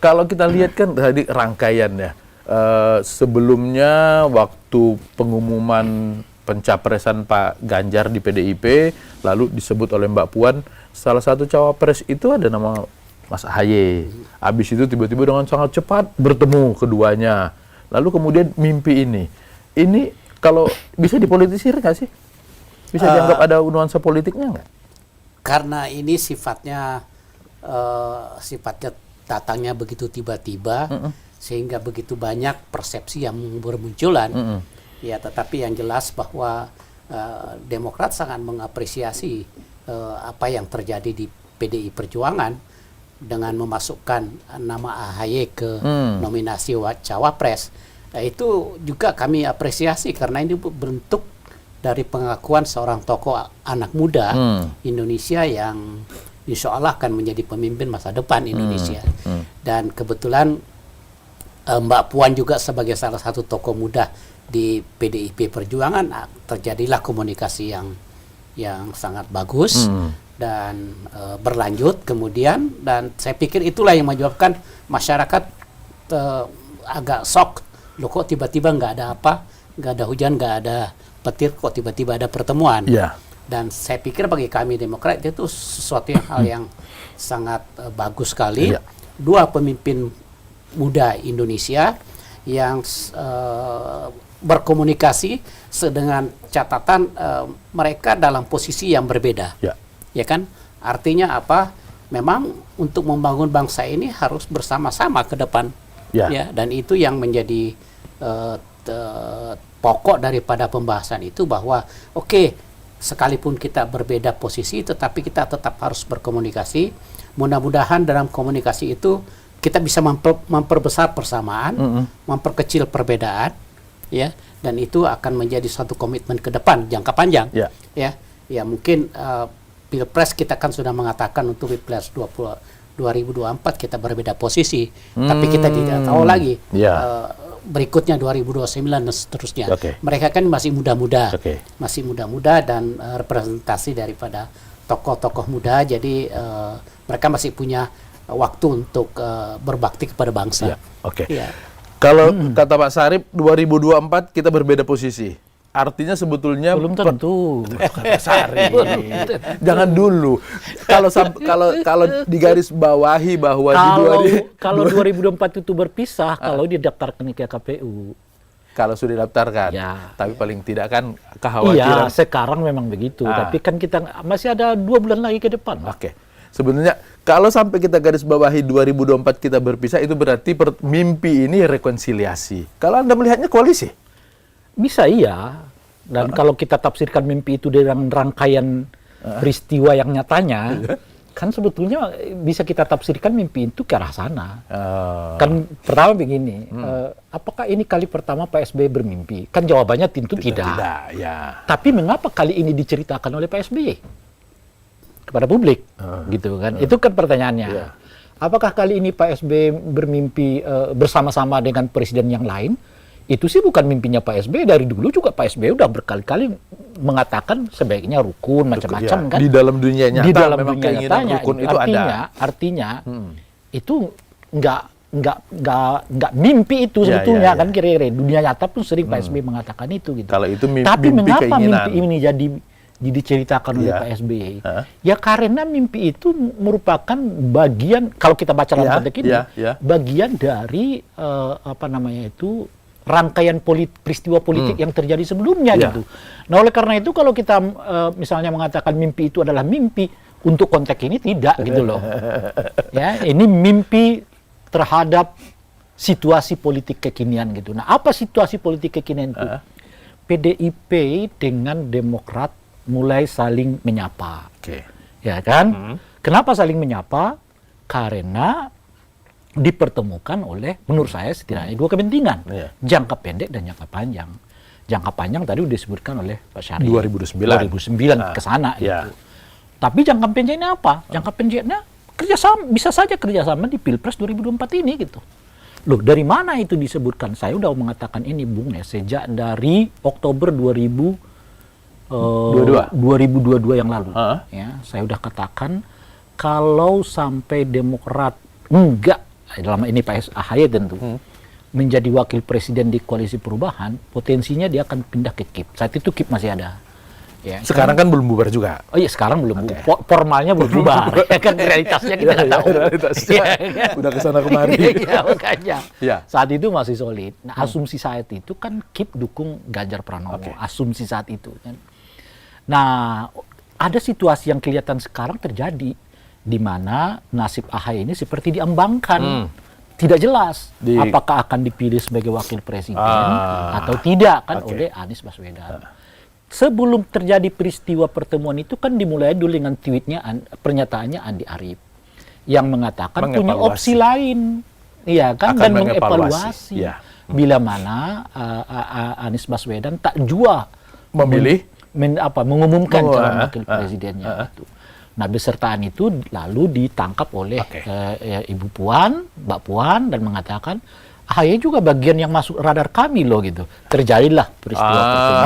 Kalau kita lihat kan tadi rangkaiannya, sebelumnya waktu pengumuman pencapresan Pak Ganjar di PDIP, lalu disebut oleh Mbak Puan, salah satu cawapres itu ada nama Mas Ahaye. Habis itu tiba-tiba dengan sangat cepat bertemu keduanya. Lalu kemudian mimpi ini kalau bisa dipolitisir nggak sih? Bisa dianggap ada nuansa politiknya nggak? Karena ini sifatnya datangnya begitu tiba-tiba, sehingga begitu banyak persepsi yang bermunculan. Ya, tetapi yang jelas bahwa Demokrat sangat mengapresiasi apa yang terjadi di PDI Perjuangan dengan memasukkan nama AHY ke nominasi cawapres. Itu juga kami apresiasi karena ini bentuk dari pengakuan seorang tokoh anak muda Indonesia yang insya Allah akan menjadi pemimpin masa depan Indonesia. Dan kebetulan Mbak Puan juga sebagai salah satu tokoh muda di PDIP Perjuangan, terjadilah komunikasi yang sangat bagus dan berlanjut kemudian, dan saya pikir itulah yang menyebabkan masyarakat agak shock. Loh, kok tiba-tiba nggak ada apa, nggak ada hujan, nggak ada petir, kok tiba-tiba ada pertemuan. Dan saya pikir bagi kami Demokrat itu sesuatu hal yang sangat bagus sekali. Dua pemimpin muda Indonesia yang berkomunikasi dengan catatan mereka dalam posisi yang berbeda. Ya kan? Artinya apa? Memang untuk membangun bangsa ini harus bersama-sama ke depan. Ya, dan itu yang menjadi pokok daripada pembahasan itu, bahwa oke, sekalipun kita berbeda posisi, tetapi kita tetap harus berkomunikasi. Mudah-mudahan dalam komunikasi itu kita bisa memperbesar persamaan, memperkecil perbedaan, ya, dan itu akan menjadi suatu komitmen ke depan jangka panjang. Ya, mungkin Pilpres kita kan sudah mengatakan untuk Pilpres 2024 kita berbeda posisi, tapi kita tidak tahu lagi. Berikutnya 2029 dan seterusnya. Mereka kan masih muda-muda, dan representasi daripada tokoh-tokoh muda, jadi mereka masih punya waktu untuk berbakti kepada bangsa. Kalau kata Pak Sarip 2024 kita berbeda posisi, artinya sebetulnya belum tentu. Jangan dulu. Kalau digaris bawahi bahwa kalau 2024 itu berpisah, kalau didaftarkan ke KPU. Kalau sudah didaftarkan, tapi paling tidak kan kekhawatiran. Iya, sekarang memang begitu. Tapi kan kita masih ada 2 bulan lagi ke depan. Sebenarnya kalau sampai kita garis bawahi 2024 kita berpisah, itu berarti mimpi ini rekonsiliasi. Kalau Anda melihatnya koalisi? Bisa iya, dan kalau kita tafsirkan mimpi itu dengan rangkaian peristiwa yang nyatanya, kan sebetulnya bisa kita tafsirkan mimpi itu ke arah sana. Kan pertama begini, apakah ini kali pertama Pak SBY bermimpi? Kan jawabannya tentu tidak. Tapi mengapa kali ini diceritakan oleh Pak SBY kepada publik? Gitu kan? Itu kan pertanyaannya. Apakah kali ini Pak SBY bermimpi bersama-sama dengan presiden yang lain? Itu sih bukan mimpinya Pak SBY. Dari dulu juga Pak SBY udah berkali-kali mengatakan sebaiknya rukun macam-macam kan. Di dalam dunia nyata, di dalam memang dunia nyatanya, rukun itu artinya itu nggak mimpi itu sebetulnya kan, kira-kira dunia nyata pun sering Pak SBY mengatakan itu gitu. Kalau itu tapi mimpi mengapa keinginan. mimpi ini jadi diceritakan oleh Pak SBY? Ya karena mimpi itu merupakan bagian, kalau kita baca dalam konteks ini, bagian dari rangkaian peristiwa politik yang terjadi sebelumnya gitu. Nah, oleh karena itu kalau kita misalnya mengatakan mimpi itu adalah mimpi, untuk konteks ini tidak gitu loh. Ya, ini mimpi terhadap situasi politik kekinian gitu. Nah, apa situasi politik kekinian itu? PDIP dengan Demokrat mulai saling menyapa. Ya kan? Kenapa saling menyapa? Karena dipertemukan oleh, menurut saya setidaknya, dua kepentingan, jangka pendek dan jangka panjang. Jangka panjang tadi sudah disebutkan oleh Pak Syarif, 2009 ke sana gitu. Tapi jangka pendeknya apa? Jangka pendeknya kerjasama, bisa saja kerjasama di Pilpres 2024 ini gitu. Loh, dari mana itu disebutkan? Saya udah mengatakan ini, Bung, ya, sejak dari Oktober 2022 yang lalu. Ya, saya udah katakan kalau sampai Demokrat enggak dalam ini Pak AHY tentu menjadi wakil presiden di koalisi perubahan, potensinya dia akan pindah ke KIP. Saat itu KIP masih ada. Ya, Sekarang kan belum bubar juga. Oh iya, sekarang belum. Formalnya belum bubar. Ya kan realitasnya kita nggak tahu. Realitasnya udah kesana kemari. Iya, makanya. Iya. Saat itu masih solid. Nah, asumsi saat itu kan KIP dukung Ganjar Pranowo. Asumsi saat itu kan. Nah, ada situasi yang kelihatan sekarang terjadi di mana nasib AHY ini seperti diambangkan. Tidak jelas apakah akan dipilih sebagai wakil presiden atau tidak kan oleh Anies Baswedan. Sebelum terjadi peristiwa pertemuan itu kan dimulai dulu dengan tweetnya, pernyataannya Andi Arief yang mengatakan punya opsi lain, iya kan, dan mengevaluasi bila mana Anies Baswedan tak jua memilih mengumumkan calon wakil presidennya itu. Nah, besertaan itu lalu ditangkap oleh Ibu Puan, Mbak Puan, dan mengatakan AHY juga bagian yang masuk radar kami loh gitu. Terjadilah peristiwa pertemuan.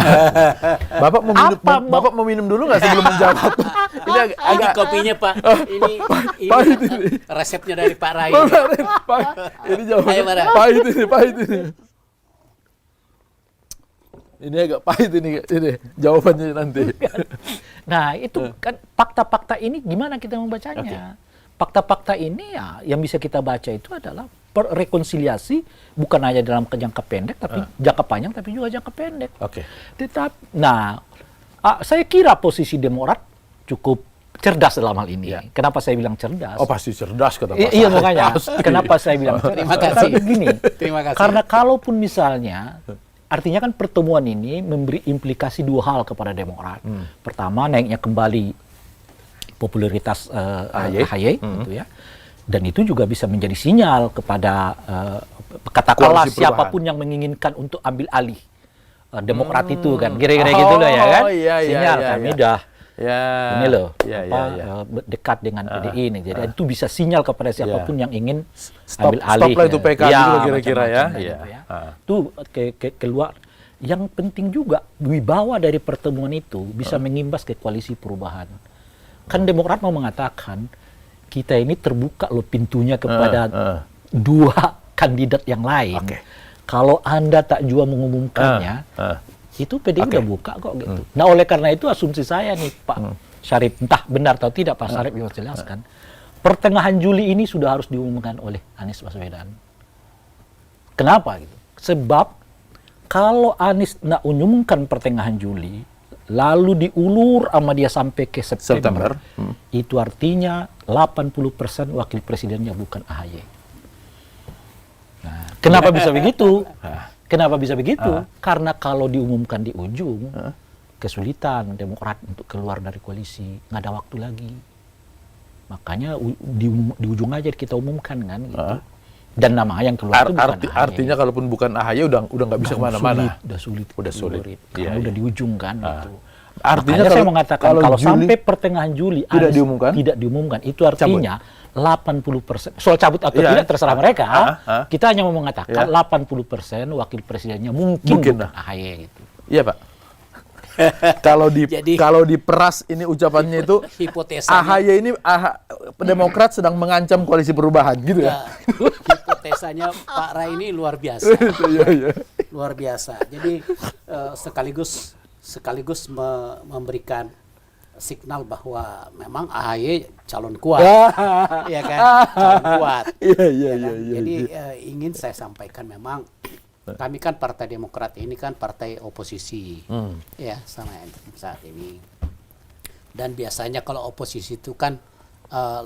Bapak mau minum dulu nggak sebelum menjawab? Ini Ini kopinya Pak. Ini resepnya dari Pak Rai. Ini jawabannya pahit ini. Ini agak pahit ini jawabannya nanti. Nah, itu kan fakta-fakta ini gimana kita membacanya? Fakta-fakta ini ya yang bisa kita baca itu adalah rekonsiliasi bukan hanya dalam jangka pendek tapi jangka panjang tapi juga jangka pendek. Nah, saya kira posisi Demokrat cukup cerdas dalam hal ini. Kenapa saya bilang cerdas? Oh, pasti cerdas kata Pak. Iya, makanya. Kenapa saya bilang cerdas? Terima kasih. Tapi begini, Terima kasih. karena kalaupun misalnya artinya kan pertemuan ini memberi implikasi dua hal kepada Demokrat. Pertama, naiknya kembali popularitas AHY gitu ya. Dan itu juga bisa menjadi sinyal kepada katakanlah siapapun yang menginginkan untuk ambil alih Demokrat itu kan. Kira-kira gitu loh ya kan. Sinyal kami udah ini loh dekat dengan PDI ini. Jadi itu bisa sinyal kepada siapapun yang ingin ambil alih. Stop lah itu PKB juga kira-kira ya. Itu keluar. Yang penting juga wibawa dari pertemuan itu bisa mengimbas ke koalisi perubahan. Kan Demokrat mau mengatakan kita ini terbuka loh pintunya kepada dua kandidat yang lain. Kalau Anda tak jua mengumumkannya, itu PDI udah buka kok gitu. Nah, oleh karena itu asumsi saya nih Pak Syarif, entah benar atau tidak Pak Syarif bisa jelaskan, pertengahan Juli ini sudah harus diumumkan oleh Anies Baswedan. Kenapa gitu? Sebab kalau Anies nak umumkan pertengahan Juli, lalu diulur sama dia sampai ke September. Itu artinya 80% wakil presidennya bukan AHY. Nah, kenapa bisa begitu? Kenapa bisa begitu? Karena kalau diumumkan di ujung, kesulitan Demokrat untuk keluar dari koalisi, nggak ada waktu lagi. Makanya di ujung aja kita umumkan kan gitu. Dan nama yang keluar itu bukan AHY. Artinya kalaupun bukan AHY udah nggak bisa kemana-mana. Udah sulit. Karena udah di ujung kan gitu. Artinya saya mengatakan kalau sampai pertengahan Juli tidak diumumkan, itu artinya 80%. Soal cabut atau tidak terserah mereka. Kita hanya mau mengatakan 80% wakil presidennya mungkin bukan AHY gitu. Iya, Pak. Kalau diperas ini ucapannya itu AHY ini Demokrat sedang mengancam koalisi perubahan gitu ya. Hipotesanya Pak Rai ini luar biasa. Luar biasa. Jadi sekaligus memberikan signal bahwa memang AHY calon kuat. Ya kan? Calon kuat. Jadi ingin saya sampaikan memang kami kan Partai Demokrat ini kan partai oposisi, ya sama saat ini. Dan biasanya kalau oposisi itu kan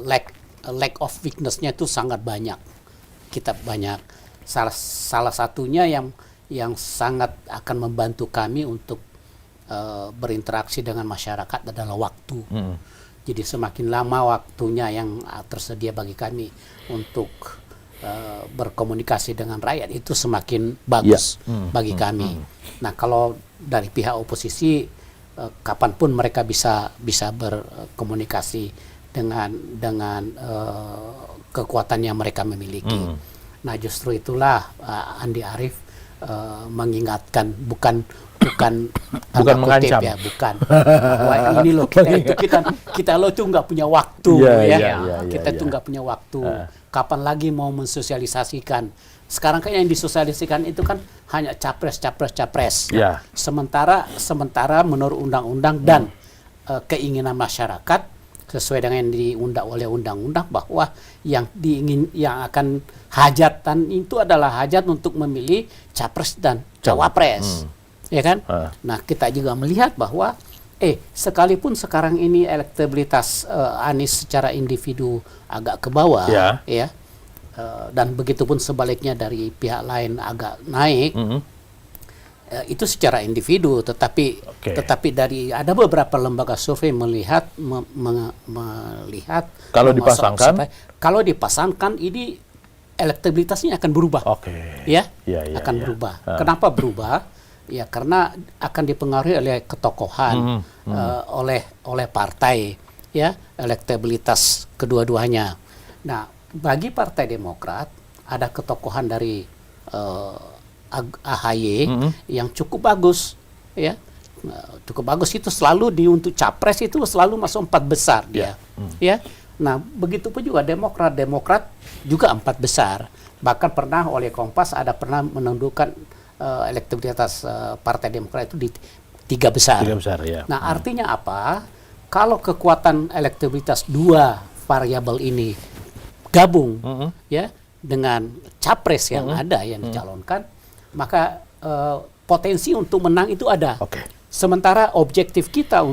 lack of weakness-nya itu sangat banyak. Kita banyak. Salah satunya yang sangat akan membantu kami untuk berinteraksi dengan masyarakat adalah waktu. Jadi semakin lama waktunya yang tersedia bagi kami untuk berkomunikasi dengan rakyat itu semakin bagus bagi kami. Nah, kalau dari pihak oposisi kapanpun mereka bisa berkomunikasi dengan kekuatan yang mereka memiliki. Nah, justru itulah Andi Arief mengingatkan, bukan tanda kutip mengancam. ya, bukan. Bahwa ini loh kita lo tuh nggak punya waktu kita tuh nggak punya waktu. Kapan lagi mau mensosialisasikan? Sekarang kan yang disosialisasikan itu kan hanya capres. Ya. Sementara menurut undang-undang dan keinginan masyarakat sesuai dengan yang diundang oleh undang-undang bahwa yang akan hajatan itu adalah hajat untuk memilih capres dan cawapres, ya kan? Nah, kita juga melihat bahwa sekalipun sekarang ini elektabilitas Anies secara individu agak ke bawah, ya, dan begitupun sebaliknya dari pihak lain agak naik. Itu secara individu, tetapi dari ada beberapa lembaga survei melihat kalau dipasangkan ini elektabilitasnya akan berubah, akan berubah. Kenapa berubah? Ya karena akan dipengaruhi oleh ketokohan, oleh partai, ya, elektabilitas kedua-duanya. Nah, bagi Partai Demokrat ada ketokohan dari AHY yang cukup bagus, ya, cukup bagus. Itu selalu untuk capres itu selalu masuk 4 besar dia, ya. Nah, begitupun juga Demokrat juga 4 besar. Bahkan pernah oleh Kompas pernah menentukan elektabilitas Partai Demokrat itu di 3 besar. 3 besar, ya. Nah, artinya apa? Kalau kekuatan elektabilitas 2 variabel ini gabung, ya, dengan capres yang ada yang dicalonkan, maka potensi untuk menang itu ada. Sementara objektif kita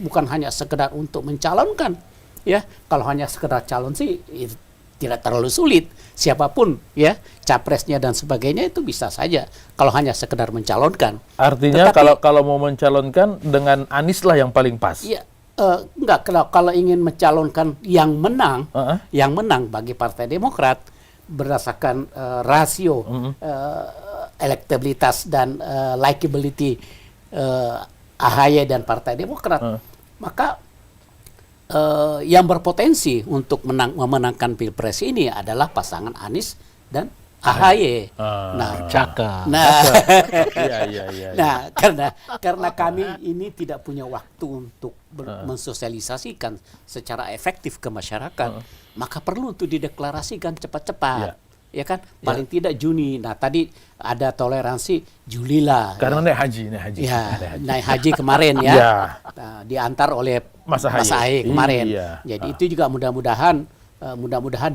bukan hanya sekedar untuk mencalonkan, ya. Kalau hanya sekedar calon sih tidak terlalu sulit. Siapapun, ya, capresnya dan sebagainya itu bisa saja. Kalau hanya sekedar mencalonkan. Artinya kalau mau mencalonkan dengan Anies lah yang paling pas. Iya, enggak. Kalau ingin mencalonkan yang menang bagi Partai Demokrat berdasarkan rasio elektabilitas dan likability AHY dan Partai Demokrat, maka yang berpotensi untuk memenangkan Pilpres ini adalah pasangan Anies dan AHY. Nah, cakep. Nah, karena kami ini tidak punya waktu untuk mensosialisasikan secara efektif ke masyarakat, maka perlu untuk dideklarasikan cepat-cepat. Ya kan, paling tidak Juni. Nah, tadi ada toleransi Juli lah. Karena naik haji. Ya, naik haji kemarin ya. Diantar oleh Mas Ahy kemarin. Jadi itu juga mudah-mudahan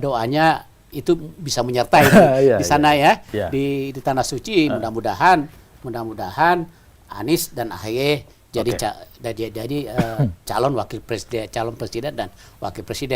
doanya itu bisa menyertai di sana ya. Di Tanah Suci. Mudah-mudahan Anies dan AHY jadi calon wakil presiden, calon presiden dan wakil presiden.